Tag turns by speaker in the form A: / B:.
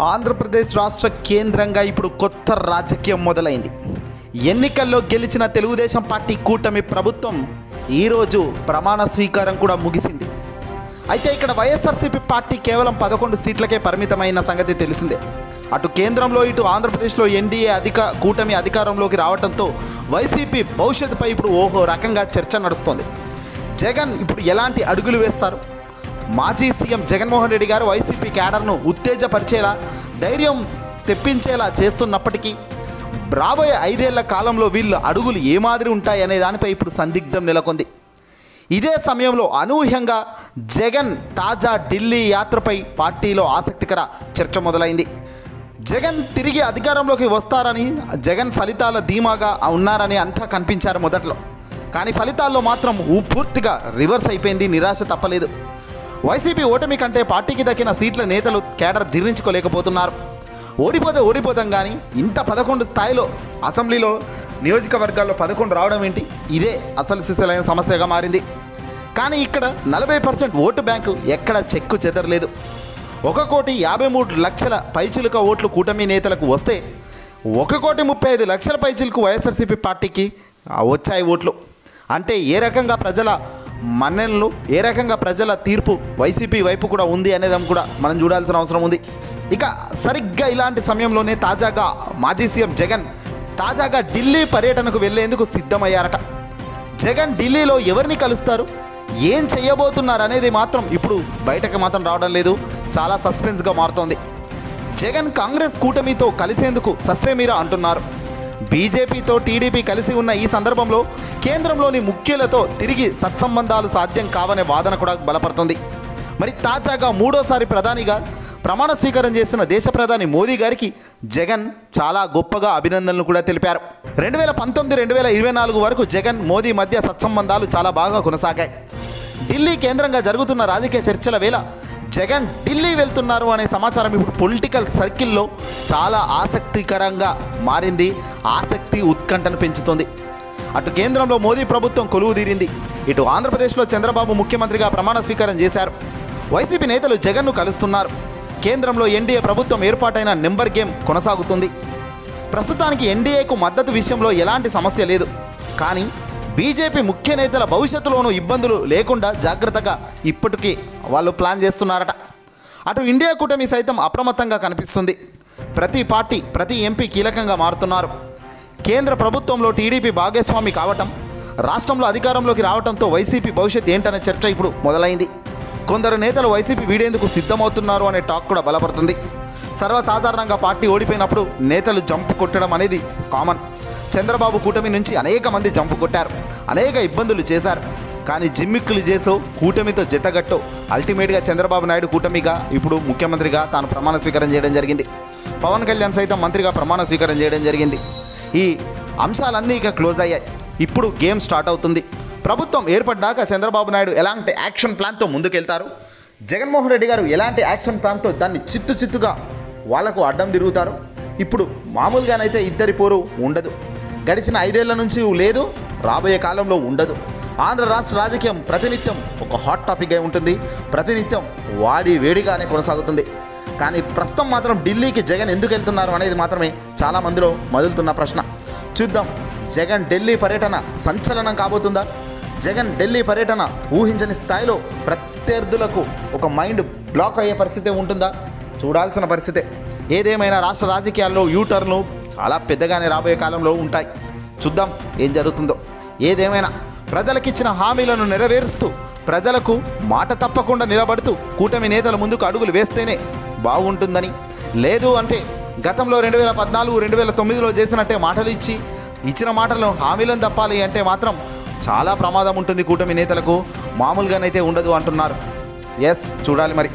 A: ఆంధ్రప్రదేశ్ రాష్ట్ర కేంద్రంగా ఇప్పుడు కొత్త రాజకీయం మొదలైంది. ఎన్నికల్లో గెలిచిన తెలుగుదేశం పార్టీ కూటమి ప్రభుత్వం ఈరోజు ప్రమాణ స్వీకారం కూడా ముగిసింది. అయితే ఇక్కడ వైఎస్ఆర్సీపీ పార్టీ కేవలం 11 సీట్లకే పరిమితమైన సంగతి తెలిసిందే. అటు కేంద్రంలో ఇటు ఆంధ్రప్రదేశ్లో ఎన్డీఏ కూటమి అధికారంలోకి రావడంతో వైసీపీ భవిష్యత్తుపై ఇప్పుడు ఓహో రకంగా చర్చ నడుస్తోంది. జగన్ ఇప్పుడు ఎలాంటి అడుగులు వేస్తారు? మాజీ సీఎం జగన్మోహన్ రెడ్డి గారు వైసీపీ క్యాడర్ను ఉత్తేజపరిచేలా, ధైర్యం తెప్పించేలా చేస్తున్నప్పటికీ రాబోయే 5 ఏళ్ల కాలంలో వీళ్ళ అడుగులు ఏ మాదిరి ఉంటాయనే దానిపై ఇప్పుడు సందిగ్ధం నెలకొంది. ఇదే సమయంలో అనూహ్యంగా జగన్ తాజా ఢిల్లీ యాత్రపై పార్టీలో ఆసక్తికర చర్చ మొదలైంది. జగన్ తిరిగి అధికారంలోకి వస్తారని, జగన్ ఫలితాల ధీమాగా ఉన్నారని అంతా కనిపించారు మొదట్లో. కానీ ఫలితాల్లో మాత్రం పూర్తిగా రివర్స్ అయిపోయింది. నిరాశ తప్పలేదు. వైసీపీ ఓటమి కంటే పార్టీకి దక్కిన సీట్ల నేతలు కేడర్ జీర్ణించుకోలేకపోతున్నారు. ఓడిపోతాం కానీ ఇంత 11 స్థాయిలో అసెంబ్లీలో నియోజకవర్గాల్లో 11 రావడం ఏంటి? ఇదే అసలు సిసలైన సమస్యగా మారింది. కానీ ఇక్కడ 40% ఓటు బ్యాంకు ఎక్కడ చెక్కు చెదరలేదు. 1,53,00,000 పైచిలుక ఓట్లు కూటమి నేతలకు వస్తే 1,35,00,000 పైచిలుకు వైఎస్ఆర్సీపీ పార్టీకి వచ్చాయి ఓట్లు. అంటే ఏ రకంగా ప్రజల మన్ననలు, ఏ రకంగా ప్రజల తీర్పు వైసీపీ వైపు కూడా ఉంది అనేది కూడా మనం చూడాల్సిన అవసరం ఉంది. ఇక సరిగ్గా ఇలాంటి సమయంలోనే తాజాగా మాజీ సీఎం జగన్ తాజాగా ఢిల్లీ పర్యటనకు వెళ్లేందుకు సిద్ధమయ్యారట. జగన్ ఢిల్లీలో ఎవరిని కలుస్తారు, ఏం చేయబోతున్నారు అనేది మాత్రం ఇప్పుడు బయటకు మాత్రం రావడం లేదు. చాలా సస్పెన్స్గా మారుతోంది. జగన్ కాంగ్రెస్ కూటమితో కలిసేందుకు సస్సేమీరా అంటున్నారు. బీజేపీతో టీడీపీ కలిసి ఉన్న ఈ సందర్భంలో కేంద్రంలోని ముఖ్యులతో తిరిగి సత్సంబంధాలు సాధ్యం కావనే వాదన కూడా బలపడుతుంది. మరి తాజాగా 3వసారి ప్రధానిగా ప్రమాణ స్వీకారం చేసిన దేశ ప్రధాని మోదీ గారికి జగన్ చాలా గొప్పగా అభినందనలు కూడా తెలిపారు. 2019-2024 వరకు జగన్ మోదీ మధ్య సత్సంబంధాలు చాలా బాగా కొనసాగాయి. ఢిల్లీ కేంద్రంగా జరుగుతున్న రాజకీయ చర్చల వేళ జగన్ ఢిల్లీ వెళ్తున్నారు అనే సమాచారం ఇప్పుడు పొలిటికల్ సర్కిల్లో చాలా ఆసక్తికరంగా మారింది. ఆసక్తి, ఉత్కంఠను పెంచుతోంది. అటు కేంద్రంలో మోదీ ప్రభుత్వం కొలువు తీరింది. ఇటు ఆంధ్రప్రదేశ్లో చంద్రబాబు ముఖ్యమంత్రిగా ప్రమాణ స్వీకారం చేశారు. వైసీపీ నేతలు జగన్ను కలుస్తున్నారు. కేంద్రంలో ఎన్డీఏ ప్రభుత్వం ఏర్పాటైన నెంబర్ గేమ్ కొనసాగుతుంది. ప్రస్తుతానికి ఎన్డీఏకు మద్దతు విషయంలో ఎలాంటి సమస్య లేదు. కానీ బీజేపీ ముఖ్య నేతల భవిష్యత్తులోనూ ఇబ్బందులు లేకుండా జాగ్రత్తగా ఇప్పటికీ వాళ్ళు ప్లాన్ చేస్తున్నారట. అటు ఇండియా కూటమి సైతం అప్రమత్తంగా కనిపిస్తుంది. ప్రతి పార్టీ, ప్రతి ఎంపీ కీలకంగా మారుతున్నారు. కేంద్ర ప్రభుత్వంలో టీడీపీ భాగస్వామి కావటం, రాష్ట్రంలో అధికారంలోకి రావడంతో వైసీపీ భవిష్యత్ ఏంటనే చర్చ ఇప్పుడు మొదలైంది. కొందరు నేతలు వైసీపీ వీడేందుకు సిద్ధమవుతున్నారు అనే టాక్ కూడా బలపడుతుంది. సర్వసాధారణంగా పార్టీ ఓడిపోయినప్పుడు నేతలు జంపు కొట్టడం అనేది కామన్. చంద్రబాబు కూటమి నుంచి అనేక మంది జంపు కొట్టారు, అనేక ఇబ్బందులు చేశారు. కానీ జిమ్మిక్కులు చేసో, కూటమితో జతగట్టో అల్టిమేట్గా చంద్రబాబు నాయుడు కూటమిగా ఇప్పుడు ముఖ్యమంత్రిగా తాను ప్రమాణ స్వీకారం చేయడం జరిగింది. పవన్ కళ్యాణ్ సైతం మంత్రిగా ప్రమాణ స్వీకారం చేయడం జరిగింది. ఈ అంశాలన్నీ ఇక క్లోజ్ అయ్యాయి. ఇప్పుడు గేమ్ స్టార్ట్ అవుతుంది. ప్రభుత్వం ఏర్పడ్డాక చంద్రబాబు నాయుడు ఎలాంటి యాక్షన్ ప్లాన్తో ముందుకెళ్తారు, జగన్మోహన్ రెడ్డి గారు ఎలాంటి యాక్షన్ ప్లాన్తో దాన్ని చిత్తుగా వాళ్లకు అడ్డం తిరుగుతారు. ఇప్పుడు మామూలుగానైతే ఇద్దరి పోరు ఉండదు. గడిచిన 5 ఏళ్ల నుంచి లేదు, రాబోయే కాలంలో ఉండదు. ఆంధ్ర రాష్ట్ర రాజకీయం ప్రతినిత్యం ఒక హాట్ టాపిక్గా ఉంటుంది. ప్రతినిత్యం వేడిగానే కొనసాగుతుంది. కానీ ప్రస్తుతం మాత్రం ఢిల్లీకి జగన్ ఎందుకు వెళ్తున్నారు అనేది మాత్రమే చాలామందిలో మొదలుతున్న ప్రశ్న. చూద్దాం, జగన్ ఢిల్లీ పర్యటన సంచలనం కాబోతుందా? జగన్ ఢిల్లీ పర్యటన ఊహించని స్థాయిలో ప్రత్యర్థులకు ఒక మైండ్ బ్లాక్ అయ్యే పరిస్థితి ఉంటుందా? చూడాల్సిన పరిస్థితే. ఏదేమైనా రాష్ట్ర రాజకీయాల్లో యూటర్న్లు చాలా పెద్దగానే రాబోయే కాలంలో ఉంటాయి. చూద్దాం ఏం జరుగుతుందో. ఏదేమైనా ప్రజలకిచ్చిన హామీలను నెరవేరుస్తూ, ప్రజలకు మాట తప్పకుండా నిలబడుతూ కూటమి నేతల ముందుకు అడుగులు వేస్తేనే బాగుంటుందని, లేదు అంటే గతంలో 2014-2009లో చేసినట్టే మాటలు ఇచ్చిన మాటలను హామీలను తప్పాలి అంటే మాత్రం చాలా ప్రమాదం ఉంటుంది కూటమి నేతలకు. మామూలుగానైతే ఉండదు అంటున్నారు. ఎస్, చూడాలి మరి.